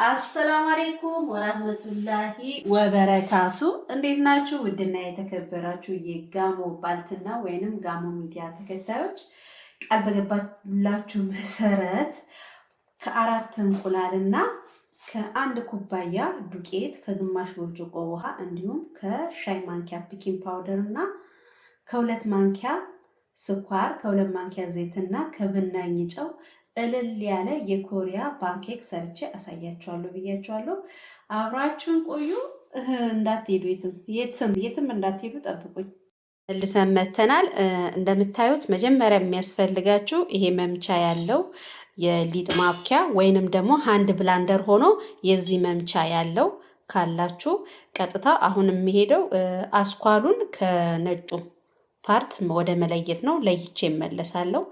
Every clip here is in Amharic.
አሰላሙ አለይኩም ወራህመቱላሂ ወበረካቱ። እንዴት ናችሁ? ውድና የተከበራችሁ የጋሞ ባልትና ወይንም ጋሞ ሚዲያ ተከታዮች ቃል በገባላችሁ መሰረት ከአራት እንቁላልና ከአንድ ኩባያ ዱቄት ከግማሽ ብርጭቆ ውሃ እንዲሁም ከሻይ ማንኪያ ቤኪንግ ፓውደር እና ከሁለት ማንኪያ ስኳር ከሁለት ማንኪያ ዘይትና ከብናኝ ጨው እልል ያለ የኮሪያ ፓንኬክ ሰርቼ አሳያችኋለሁ ብያችኋለሁ። አብራችሁን ቆዩ፣ እንዳትሄዱ የትም እንዳትሄዱ ጠብቁኝ። መልሰን መተናል። እንደምታዩት መጀመሪያ የሚያስፈልጋችሁ ይሄ መምቻ ያለው የሊጥ ማብኪያ ወይንም ደግሞ ሃንድ ብላንደር ሆኖ የዚህ መምቻ ያለው ካላችሁ ቀጥታ አሁን የሚሄደው አስኳሉን ከነጩ ፓርት ወደ መለየት ነው። ለይቼ እመለሳለሁ።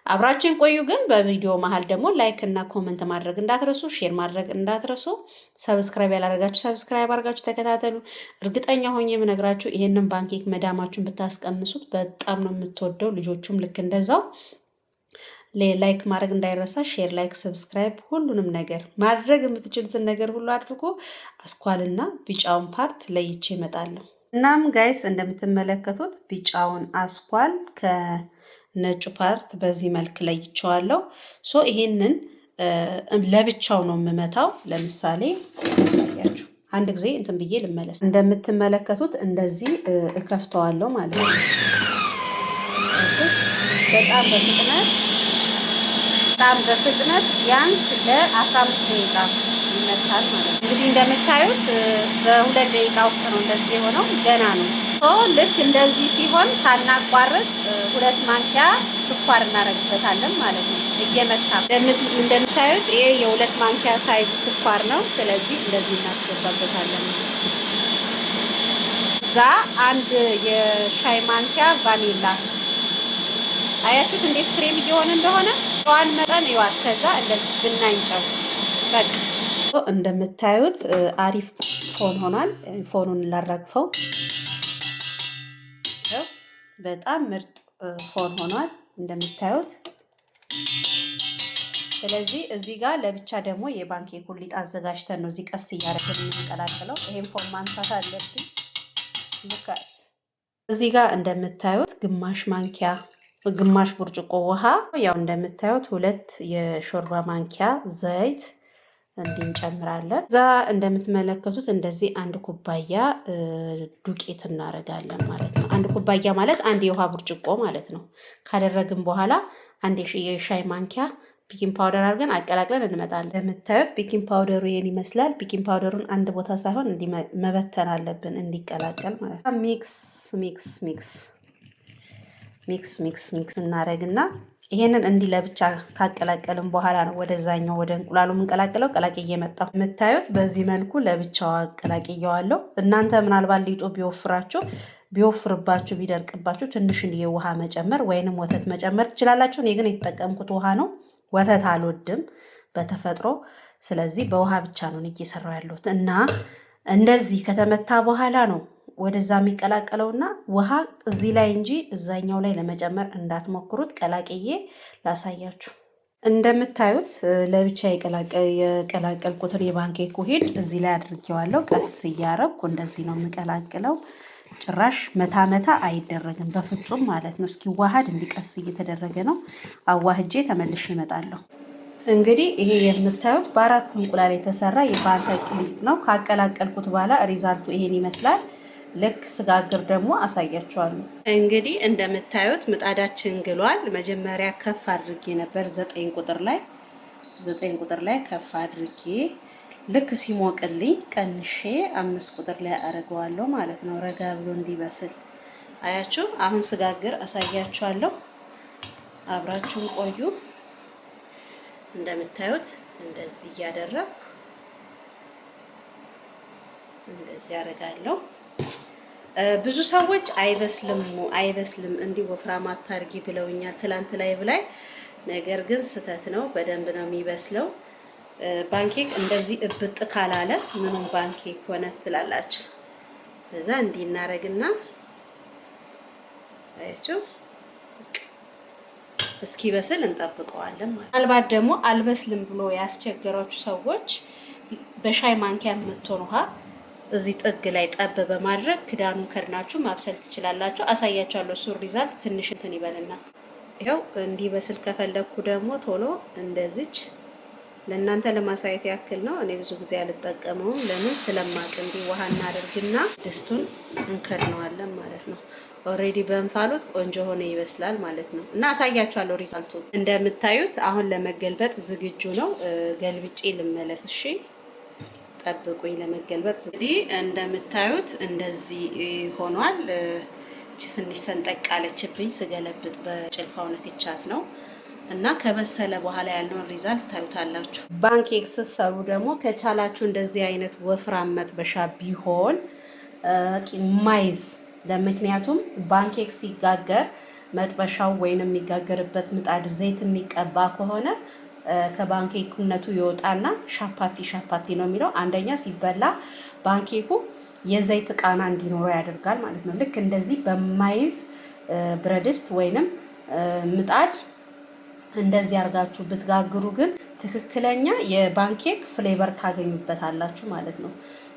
አብራችን ቆዩ። ግን በቪዲዮ መሃል ደግሞ ላይክ እና ኮሜንት ማድረግ እንዳትረሱ፣ ሼር ማድረግ እንዳትረሱ። ሰብስክራይብ ያላደረጋችሁ ሰብስክራይብ አድርጋችሁ ተከታተሉ። እርግጠኛ ሆኜ የምነግራችሁ ይሄንን ፓንኬክ መዳማችሁን ብታስቀምሱት በጣም ነው የምትወደው። ልጆቹም ልክ እንደዛው። ላይክ ማድረግ እንዳይረሳ፣ ሼር፣ ላይክ፣ ሰብስክራይብ ሁሉንም ነገር ማድረግ የምትችሉትን ነገር ሁሉ አድርጎ አስኳልና ቢጫውን ፓርት ለይቼ እመጣለሁ። እናም ጋይስ እንደምትመለከቱት ቢጫውን አስኳል ከነጩ ፓርት በዚህ መልክ ለይቼዋለሁ። ሶ ይሄንን ለብቻው ነው የምመታው። ለምሳሌ ያሳያችሁ አንድ ጊዜ እንትን ብዬ ልመለስ። እንደምትመለከቱት እንደዚህ እከፍተዋለሁ ማለት ነው። በጣም በፍጥነት ቢያንስ ለ15 ደቂቃ ይመታል ማለት ነው። እንግዲህ እንደምታዩት በ2 ደቂቃ ውስጥ ነው እንደዚህ የሆነው። ገና ነው። ልክ እንደዚህ ሲሆን ሳናቋርጥ 2 ማንኪያ ስኳር እናደርግበታለን ማለት ነው። እየመታ እንደምታዩት ይሄ የ2 ማንኪያ ሳይዝ ስኳር ነው። ስለዚህ እንደዚህ እናስገባበታለን። እዛ አንድ የሻይ ማንኪያ ቫኒላ። አያችሁት እንዴት ክሬም እየሆነ እንደሆነ? ጨዋን መጠን ይዋት። ከዛ እንደዚህ ብናኝ ጨው። በቃ እንደምታዩት አሪፍ ፎን ሆኗል። ፎኑን ላራግፈው። በጣም ምርጥ ፎን ሆኗል እንደምታዩት። ስለዚህ እዚህ ጋር ለብቻ ደግሞ የፓንኬኩን ሊጥ አዘጋጅተን ነው እዚህ ቀስ እያደረግን የምንቀላቅለው። ይሄን ፎን ማንሳት አለብኝ። እዚህ ጋር እንደምታዩት ግማሽ ብርጭቆ ውሃ፣ ያው እንደምታዩት 2 የሾርባ ማንኪያ ዘይት እንጨምራለን። እዛ እንደምትመለከቱት እንደዚህ 1 ኩባያ ዱቄት እናደርጋለን ማለት ነው። 1 ኩባያ ማለት 1 የውሃ ብርጭቆ ማለት ነው። ካደረግን በኋላ 1 የሻይ ማንኪያ ቤኪንግ ፓውደር አድርገን አቀላቅለን እንመጣለን። እንደምታዩት ቤኪንግ ፓውደሩ ይሄን ይመስላል። ቤኪንግ ፓውደሩን አንድ ቦታ ሳይሆን መበተን አለብን እንዲቀላቀል ማለት ነው። ሚክስ እናደርግና ይሄንን እንዲህ ለብቻ ካቀላቀልን በኋላ ነው ወደዛኛው ወደ እንቁላሉ የምንቀላቅለው። ቀላቅዬ መጣሁ። የምታዩት በዚህ መልኩ ለብቻው አቀላቅየዋለሁ። እናንተ ምናልባት ሊጡ ቢወፍርባችሁ ቢደርቅባችሁ ትንሽ ውሃ መጨመር ወይንም ወተት መጨመር ትችላላችሁ። እኔ ግን የተጠቀምኩት ውሃ ነው። ወተት አልወድም በተፈጥሮ። ስለዚህ በውሃ ብቻ ነው እየሰራው ያለሁት እና እንደዚህ ከተመታ በኋላ ነው ወደዛ የሚቀላቀለውና ውሃ እዚህ ላይ እንጂ እዛኛው ላይ ለመጨመር እንዳትሞክሩት። ቀላቅዬ ላሳያችሁ። እንደምታዩት ለብቻ የቀላቀልኩትን የፓንኬኩ ሂድ እዚህ ላይ አድርጌዋለሁ። ቀስ እያረኩ እንደዚህ ነው የምቀላቅለው። ጭራሽ መታ አይደረግም በፍጹም ማለት ነው። እስኪ ዋሃድ እንዲቀስ እየተደረገ ነው። አዋህጄ ተመልሼ እመጣለሁ። እንግዲህ ይሄ የምታዩት በ4 እንቁላል የተሰራ የፓንኬክ ሊጥ ነው። ካቀላቀልኩት በኋላ ሪዛልቱ ይሄን ይመስላል። ልክ ስጋግር ደግሞ አሳያችኋለሁ። እንግዲህ እንደምታዩት ምጣዳችን ግሏል። መጀመሪያ ከፍ አድርጌ ነበር 9 ቁጥር ላይ ከፍ አድርጌ ልክ ሲሞቅልኝ ቀንሼ 5 ቁጥር ላይ አደርገዋለሁ ማለት ነው። ረጋ ብሎ እንዲበስል አያችሁ። አሁን ስጋግር አሳያችኋለሁ። አብራችሁን ቆዩ። እንደምታዩት እንደዚህ እያደረኩ እንደዚህ አደርጋለሁ። ብዙ ሰዎች አይበስልም እንዲህ ወፍራም አታርጊ ብለውኛል ትላንት ላይ ብላይ። ነገር ግን ስህተት ነው። በደንብ ነው የሚበስለው። ፓንኬክ እንደዚህ እብጥ ካላለ ምኑን ፓንኬክ ሆነ ትላላችሁ። እዛ እንዲህ እናረግና አያችሁ እስኪበስል እንጠብቀዋለን ማለት ነው። ምናልባት ደግሞ አልበስልም ብሎ ያስቸገራችሁ ሰዎች በሻይ ማንኪያ የምትሆን ውሃ እዚህ ጥግ ላይ ጠብ በማድረግ ክዳኑን ከድናችሁ ማብሰል ትችላላችሁ። አሳያችኋለሁ። እሱ ሪዛልት ትንሽ እንትን ይበልና ይኸው እንዲበስል ከፈለኩ ደግሞ ቶሎ እንደዚች ለእናንተ ለማሳየት ያክል ነው። እኔ ብዙ ጊዜ አልጠቀመውም። ለምን ስለማቅ እንዲህ ውሃ እናደርግና ድስቱን እንከድነዋለን ማለት ነው። ኦሬዲ በእንፋሎት ቆንጆ ሆነ ይበስላል ማለት ነው። እና አሳያችኋለሁ ሪዛልቱ። እንደምታዩት አሁን ለመገልበጥ ዝግጁ ነው። ገልብጬ ልመለስ። እሺ ጠብቁኝ ለመገልበጥ። እንግዲህ እንደምታዩት እንደዚህ ሆኗል። ትንሽ ሰንጠቅ አለችብኝ ስገለብጥ በጭልፋው ነክቻት ነው። እና ከበሰለ በኋላ ያለውን ሪዛልት ታዩታላችሁ። ፓንኬክ ስትሰሩ ደግሞ ከቻላችሁ እንደዚህ አይነት ወፍራም መጥበሻ ቢሆን ማይዝ ለምክንያቱም ፓንኬክ ሲጋገር መጥበሻው ወይንም የሚጋገርበት ምጣድ ዘይት የሚቀባ ከሆነ ከፓንኬክነቱ ይወጣና ሻፓቲ ነው የሚለው። አንደኛ ሲበላ ፓንኬኩ የዘይት ቃና እንዲኖረው ያደርጋል ማለት ነው። ልክ እንደዚህ በማይዝ ብረድስት ወይንም ምጣድ እንደዚህ አርጋችሁ ብትጋግሩ ግን ትክክለኛ የፓንኬክ ፍሌቨር ታገኙበታላችሁ ማለት ነው።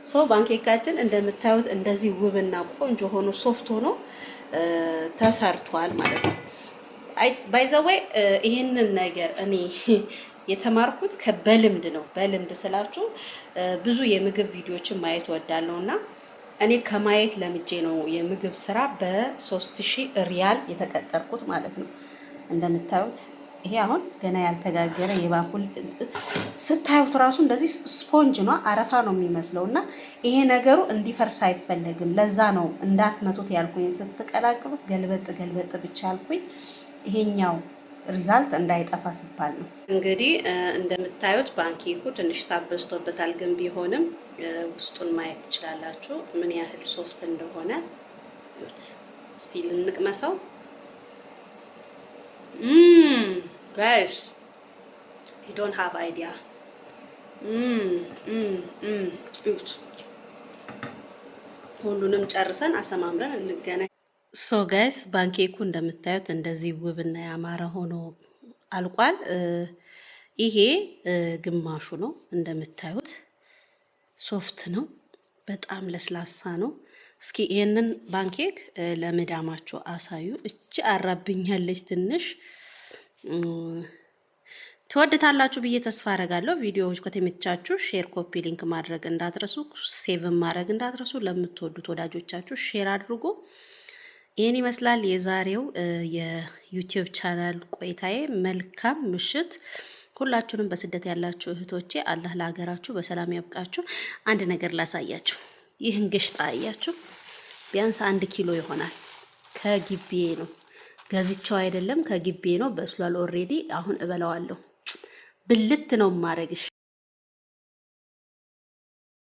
ሶ ፓንኬካችን እንደምታዩት እንደዚህ ውብና ቆንጆ ሆኖ ሶፍት ሆኖ ተሰርቷል ማለት ነው። ባይ ዘ ወይ ይሄንን ነገር እኔ የተማርኩት በልምድ ነው። በልምድ ስላችሁ ብዙ የምግብ ቪዲዮዎችን ማየት ወዳለሁና እኔ ከማየት ለምጄ ነው የምግብ ስራ በ3000 ሪያል የተቀጠርኩት ማለት ነው። እንደምታዩት ይሄ አሁን ገና ያልተጋገረ የባኩል ስታዩት ራሱ እንደዚህ ስፖንጅ ነው፣ አረፋ ነው የሚመስለውና ይሄ ነገሩ እንዲፈርስ አይፈለግም። ለዛ ነው እንዳትመቱት ያልኩኝ። ስትቀላቅሉት ገልበጥ ብቻ ያልኩኝ ይሄኛው ሪዛልት እንዳይጠፋ ሲባል ነው። እንግዲህ እንደምታዩት ፓንኬኩ ትንሽ ሳብ በዝቶበታል፣ ግን ቢሆንም ውስጡን ማየት ትችላላችሁ ምን ያህል ሶፍት እንደሆነ። እስቲ ልንቅመሰው። guys, you don't have idea. ሁሉንም ጨርሰን አሰማምረን እንገናኝ። ሶ ጋይስ ፓንኬኩ እንደምታዩት እንደዚህ ውብና ያማረ ሆኖ አልቋል። ይሄ ግማሹ ነው። እንደምታዩት ሶፍት ነው፣ በጣም ለስላሳ ነው። እስኪ ይሄንን ፓንኬክ ለመዳማቸው አሳዩ። እቺ አራብኛለች ትንሽ ትወድታላችሁ ብዬ ተስፋ አረጋለሁ። ቪዲዮዎች ከተመቻችሁ ሼር፣ ኮፒ ሊንክ ማድረግ እንዳትረሱ፣ ሴቭ ማድረግ እንዳትረሱ። ለምትወዱት ወዳጆቻችሁ ሼር አድርጉ። ይሄን ይመስላል የዛሬው የዩቲዩብ ቻናል ቆይታዬ። መልካም ምሽት። ሁላችሁንም በስደት ያላችሁ እህቶቼ አላህ ለሀገራችሁ በሰላም ያብቃችሁ። አንድ ነገር ላሳያችሁ። ይህን ግሽጣ አያችሁ? ቢያንስ 1 ኪሎ ይሆናል። ከግቢዬ ነው ገዝቼው አይደለም፣ ከግቢዬ ነው። በስሏል ኦሬዲ። አሁን እበላዋለሁ። ብልት ነው ማረግሽ።